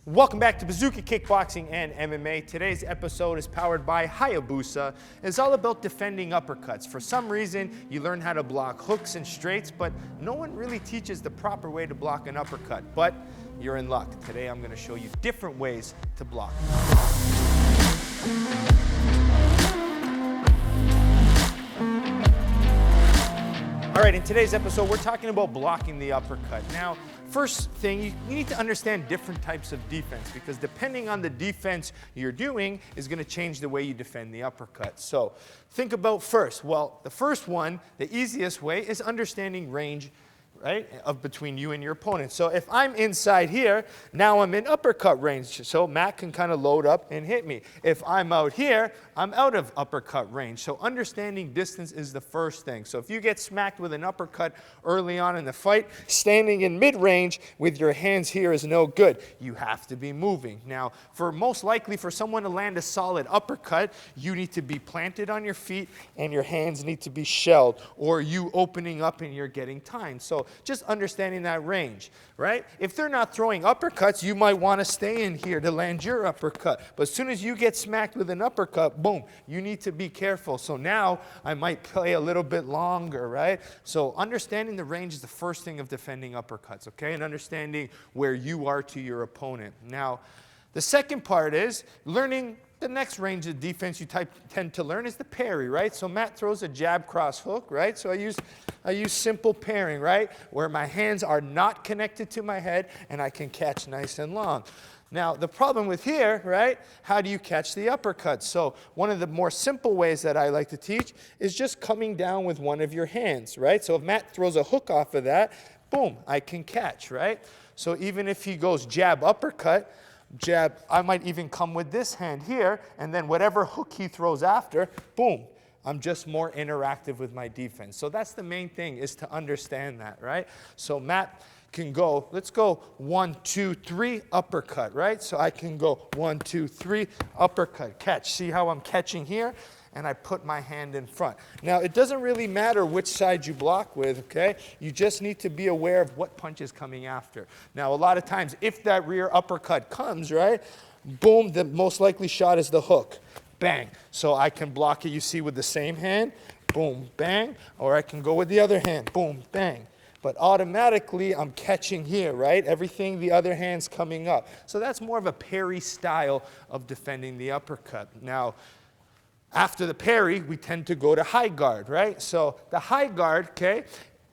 Welcome back to Bazooka Kickboxing and MMA. Today's episode is powered by Hayabusa. It's all about defending uppercuts. For some reason, you learn how to block hooks and straights, but no one really teaches the proper way to block an uppercut. But you're in luck. Today I'm going to show you different ways to block. All right, in today's episode, we're talking about blocking the uppercut. Now, first thing, you need to understand different types of defense, because depending on the defense you're doing is going to change the way you defend the uppercut. So think about first. Well, the first one, the easiest way, is understanding range, right, of between you and your opponent. So if I'm inside here, now I'm in uppercut range. So Matt can kind of load up and hit me. If I'm out here, I'm out of uppercut range. So understanding distance is the first thing. So if you get smacked with an uppercut early on in the fight, standing in mid-range with your hands here is no good. You have to be moving. Now, most likely for someone to land a solid uppercut, you need to be planted on your feet and your hands need to be shelled, or you opening up and you're getting timed. So just understanding that range, right? If they're not throwing uppercuts, you might want to stay in here to land your uppercut. But as soon as you get smacked with an uppercut, boom, you need to be careful. So now I might play a little bit longer, right? So understanding the range is the first thing of defending uppercuts, okay? And understanding where you are to your opponent. Now, the second part is learning the next range of defense you tend to learn is the parry, right? So Matt throws a jab cross hook, right? So I use simple parrying, right? Where my hands are not connected to my head and I can catch nice and long. Now, the problem with here, right, how do you catch the uppercut? So one of the more simple ways that I like to teach is just coming down with one of your hands, right? So if Matt throws a hook off of that, boom, I can catch, right? So even if he goes jab uppercut, jab, I might even come with this hand here, and then whatever hook he throws after, boom, I'm just more interactive with my defense. So that's the main thing, is to understand that, right? So Matt can go, let's go 1, 2, 3, uppercut, right? So I can go 1, 2, 3, uppercut, catch. See how I'm catching here? And I put my hand in front. Now, it doesn't really matter which side you block with, okay? You just need to be aware of what punch is coming after. Now, a lot of times, if that rear uppercut comes, right, boom, the most likely shot is the hook. Bang. So I can block it, you see, with the same hand, boom, bang, or I can go with the other hand, boom, bang. But automatically, I'm catching here, right? Everything, the other hand's coming up. So that's more of a parry style of defending the uppercut. Now, after the parry, we tend to go to high guard, right? So the high guard, okay,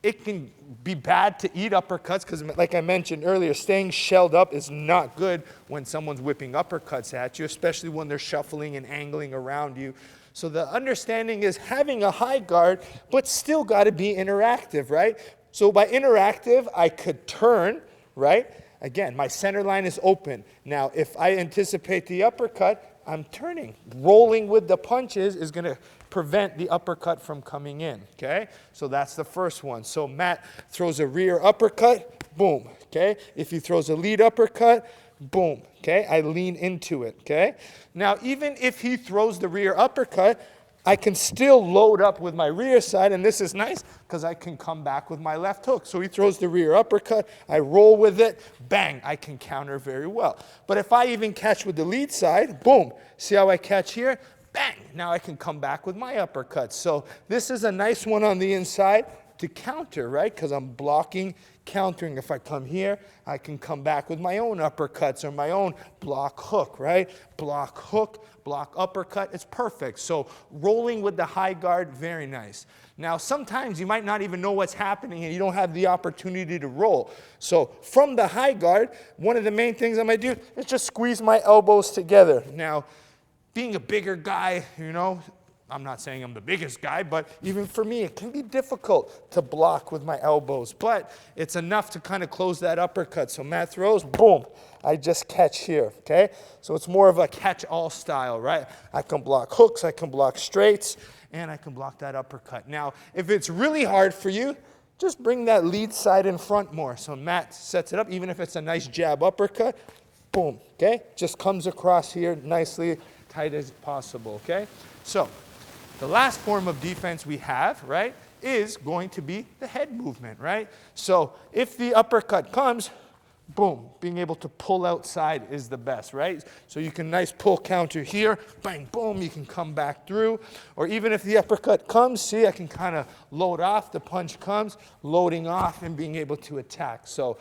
it can be bad to eat uppercuts because, like I mentioned earlier, staying shelled up is not good when someone's whipping uppercuts at you, especially when they're shuffling and angling around you. So the understanding is having a high guard, but still got to be interactive, right? So by interactive, I could turn, right? Again, my center line is open. Now, if I anticipate the uppercut, I'm turning. Rolling with the punches is going to prevent the uppercut from coming in, okay? So that's the first one. So Matt throws a rear uppercut, boom, okay? If he throws a lead uppercut, boom, okay? I lean into it, okay? Now, even if he throws the rear uppercut, I can still load up with my rear side, and this is nice because I can come back with my left hook. So he throws the rear uppercut, I roll with it, bang, I can counter very well. But if I even catch with the lead side, boom, see how I catch here? Bang, now I can come back with my uppercut. So this is a nice one on the inside to counter, right? Because I'm blocking, countering. If I come here, I can come back with my own uppercuts or my own block hook, right? Block hook, block uppercut, it's perfect. So rolling with the high guard, very nice. Now, sometimes you might not even know what's happening and you don't have the opportunity to roll. So from the high guard, one of the main things I might do is just squeeze my elbows together. Now, being a bigger guy, you know, I'm not saying I'm the biggest guy, but even for me, it can be difficult to block with my elbows. But it's enough to kind of close that uppercut. So Matt throws, boom, I just catch here, okay? So it's more of a catch-all style, right? I can block hooks, I can block straights, and I can block that uppercut. Now, if it's really hard for you, just bring that lead side in front more. So Matt sets it up, even if it's a nice jab uppercut, boom, okay? Just comes across here nicely, tight as possible, okay? So the last form of defense we have, right, is going to be the head movement, right? So if the uppercut comes, boom, being able to pull outside is the best, right? So you can nice pull counter here, bang, boom, you can come back through. Or even if the uppercut comes, see, I can kind of load off, the punch comes, loading off and being able to attack. So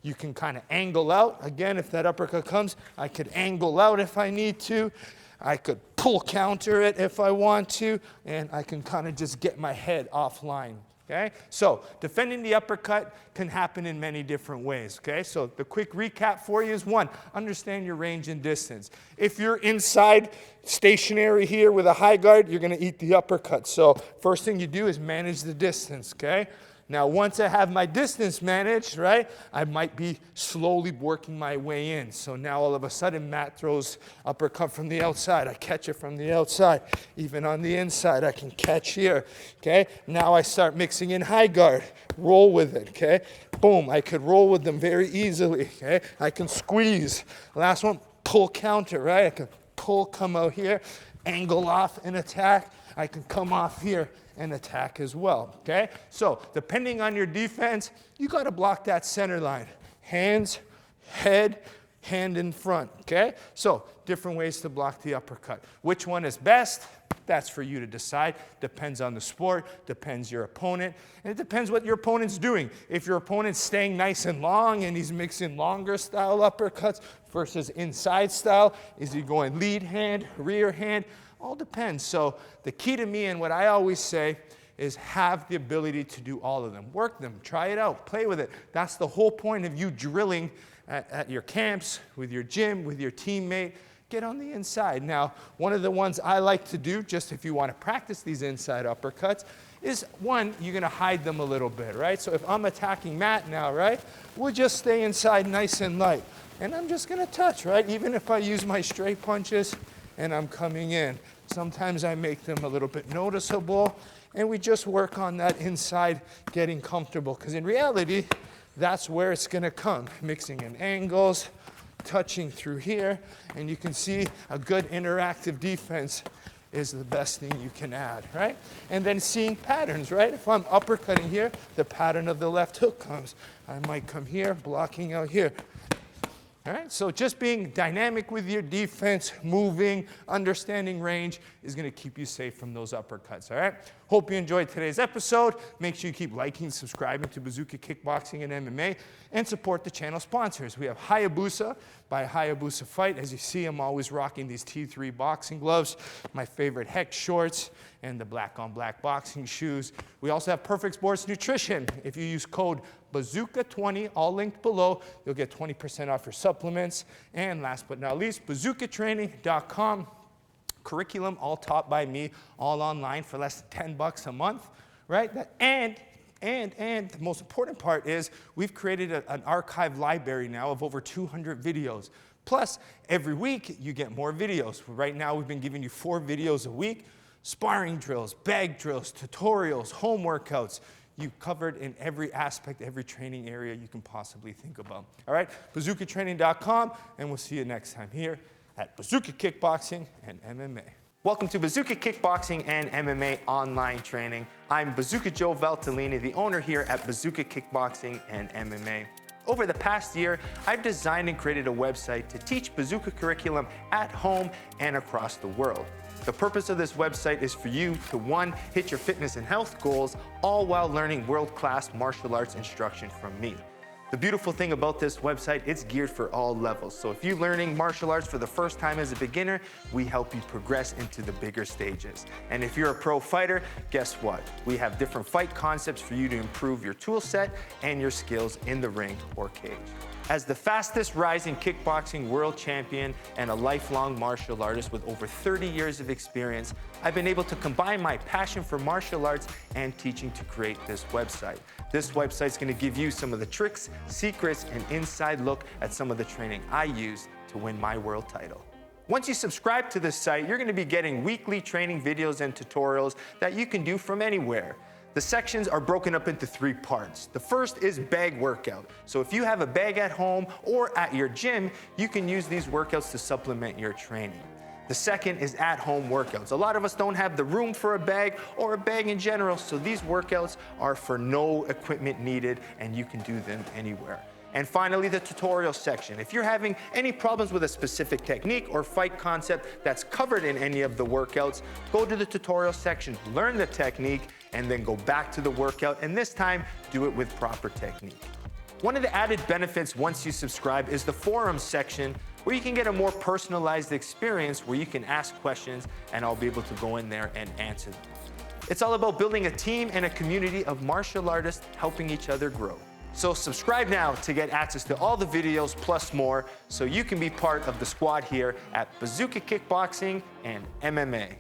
you can kind of angle out. Again, if that uppercut comes, I could angle out if I need to. I could pull counter it if I want to, and I can kind of just get my head offline. Okay? So defending the uppercut can happen in many different ways. Okay? So the quick recap for you is one, understand your range and distance. If you're inside stationary here with a high guard, you're going to eat the uppercut. So first thing you do is manage the distance. Okay? Now, once I have my distance managed, right, I might be slowly working my way in. So now all of a sudden, Matt throws uppercut from the outside. I catch it from the outside. Even on the inside, I can catch here, okay? Now I start mixing in high guard. Roll with it, okay? Boom, I could roll with them very easily, okay? I can squeeze. Last one, pull counter, right? I can pull, come out here, angle off and attack. I can come off here and attack as well, okay? So depending on your defense, you got to block that center line. Hands, head, hand in front, okay? So different ways to block the uppercut. Which one is best? That's for you to decide. Depends on the sport, depends your opponent, and it depends what your opponent's doing. If your opponent's staying nice and long and he's mixing longer style uppercuts versus inside style, is he going lead hand, rear hand? All depends. So the key to me and what I always say is have the ability to do all of them. Work them, try it out, play with it. That's the whole point of you drilling at your camps, with your gym, with your teammate. Get on the inside. Now, one of the ones I like to do, just if you want to practice these inside uppercuts, is one, you're going to hide them a little bit, right? So if I'm attacking Matt now, right, we'll just stay inside nice and light. And I'm just going to touch, right? Even if I use my straight punches and I'm coming in. Sometimes I make them a little bit noticeable, and we just work on that inside getting comfortable. Because in reality, that's where it's going to come. Mixing in angles, touching through here, and you can see a good interactive defense is the best thing you can add, right? And then seeing patterns, right? If I'm uppercutting here, the pattern of the left hook comes. I might come here, blocking out here. All right, so just being dynamic with your defense, moving, understanding range is going to keep you safe from those uppercuts, all right? Hope you enjoyed today's episode. Make sure you keep liking, subscribing to Bazooka Kickboxing and MMA, and support the channel sponsors. We have Hayabusa by Hayabusa Fight. As you see, I'm always rocking these T3 boxing gloves, my favorite Hex shorts, and the black-on-black boxing shoes. We also have Perfect Sports Nutrition. If you use code Bazooka20, all linked below, you'll get 20% off your supplements. And last but not least, bazookatraining.com. Curriculum all taught by me, all online for less than $10 a month, right? And the most important part is we've created an archive library now of over 200 videos. Plus, every week you get more videos. Right now we've been giving you 4 videos a week. Sparring drills, bag drills, tutorials, home workouts. You covered in every aspect, every training area you can possibly think about. All right, bazookatraining.com, and we'll see you next time here at Bazooka Kickboxing and MMA. Welcome to Bazooka Kickboxing and MMA online training. I'm Bazooka Joe Valtellini, the owner here at Bazooka Kickboxing and MMA. Over the past year, I've designed and created a website to teach Bazooka curriculum at home and across the world. The purpose of this website is for you to, one, hit your fitness and health goals, all while learning world-class martial arts instruction from me. The beautiful thing about this website, it's geared for all levels. So if you're learning martial arts for the first time as a beginner, we help you progress into the bigger stages. And if you're a pro fighter, guess what? We have different fight concepts for you to improve your tool set and your skills in the ring or cage. As the fastest rising kickboxing world champion and a lifelong martial artist with over 30 years of experience, I've been able to combine my passion for martial arts and teaching to create this website. This website's going to give you some of the tricks, secrets, and inside look at some of the training I use to win my world title. Once you subscribe to this site, you're going to be getting weekly training videos and tutorials that you can do from anywhere. The sections are broken up into 3 parts. The first is bag workout. So if you have a bag at home or at your gym, you can use these workouts to supplement your training. The second is at-home workouts. A lot of us don't have the room for a bag or a bag in general, so these workouts are for no equipment needed and you can do them anywhere. And finally, the tutorial section. If you're having any problems with a specific technique or fight concept that's covered in any of the workouts, go to the tutorial section, learn the technique, and then go back to the workout, and this time, do it with proper technique. One of the added benefits once you subscribe is the forums section, where you can get a more personalized experience where you can ask questions and I'll be able to go in there and answer them. It's all about building a team and a community of martial artists helping each other grow. So subscribe now to get access to all the videos plus more so you can be part of the squad here at Bazooka Kickboxing and MMA.